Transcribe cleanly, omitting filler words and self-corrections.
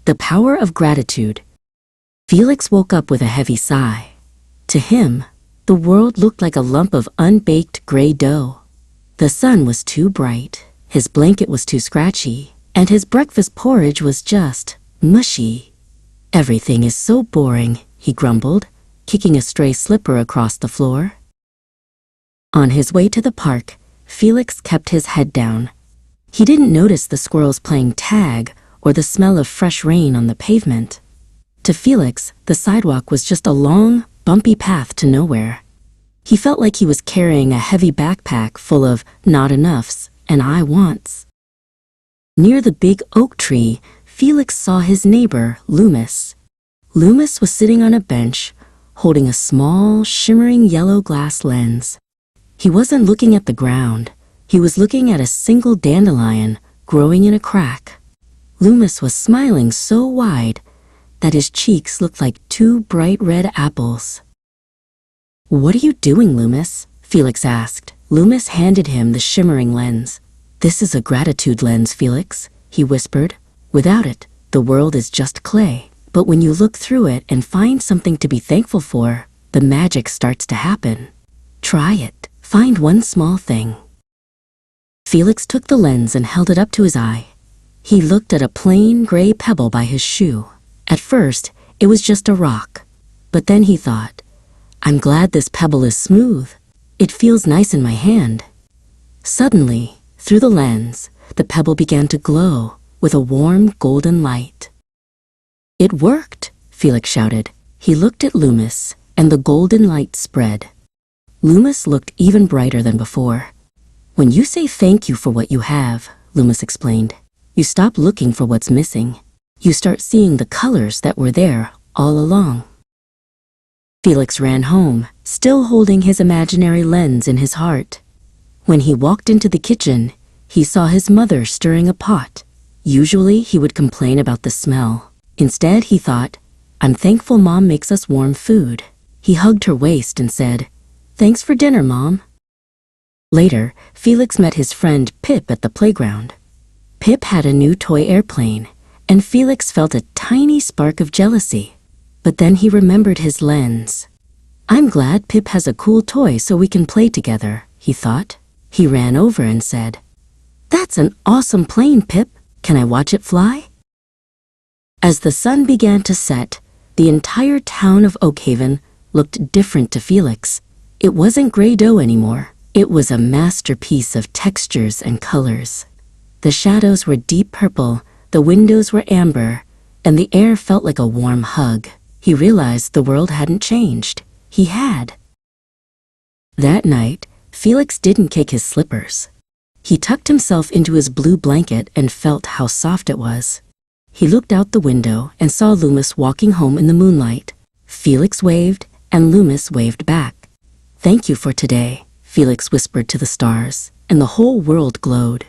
The power of gratitude. Felix woke up with a heavy sigh. To him, the world looked like a lump of unbaked gray dough. The sun was too bright, his blanket was too scratchy, and his breakfast porridge was just mushy. Everything is so boring, he grumbled, kicking a stray slipper across the floor. On his way to the park, Felix kept his head down. He didn't notice the squirrels playing tag or the smell of fresh rain on the pavement. To Felix, the sidewalk was just a long, bumpy path to nowhere. He felt like he was carrying a heavy backpack full of not enoughs and I wants. Near the big oak tree, Felix saw his neighbor, Loomis. Loomis was sitting on a bench, holding a small, shimmering yellow glass lens. He wasn't looking at the ground. He was looking at a single dandelion growing in a crack. Loomis was smiling so wide that his cheeks looked like two bright red apples. "What are you doing, Loomis?" Felix asked. Loomis handed him the shimmering lens. "This is a gratitude lens, Felix," he whispered. "Without it, the world is just clay. But when you look through it and find something to be thankful for, the magic starts to happen. Try it. Find one small thing." Felix took the lens and held it up to his eye. He looked at a plain gray pebble by his shoe. At first, it was just a rock. But then he thought, "I'm glad this pebble is smooth. It feels nice in my hand." Suddenly, through the lens, the pebble began to glow with a warm golden light. "It worked," Felix shouted. He looked at Loomis, and the golden light spread. Loomis looked even brighter than before. "When you say thank you for what you have," Loomis explained, "you stop looking for what's missing. You start seeing the colors that were there all along." Felix ran home, still holding his imaginary lens in his heart. When he walked into the kitchen, he saw his mother stirring a pot. Usually, he would complain about the smell. Instead, he thought, "I'm thankful Mom makes us warm food." He hugged her waist and said, "Thanks for dinner, Mom." Later, Felix met his friend Pip at the playground. Pip had a new toy airplane, and Felix felt a tiny spark of jealousy. But then he remembered his lens. "I'm glad Pip has a cool toy so we can play together," he thought. He ran over and said, "That's an awesome plane, Pip. Can I watch it fly?" As the sun began to set, the entire town of Oakhaven looked different to Felix. It wasn't gray dough anymore. It was a masterpiece of textures and colors. The shadows were deep purple, the windows were amber, and the air felt like a warm hug. He realized the world hadn't changed. He had. That night, Felix didn't kick his slippers. He tucked himself into his blue blanket and felt how soft it was. He looked out the window and saw Loomis walking home in the moonlight. Felix waved, and Loomis waved back. "Thank you for today," Felix whispered to the stars, and the whole world glowed.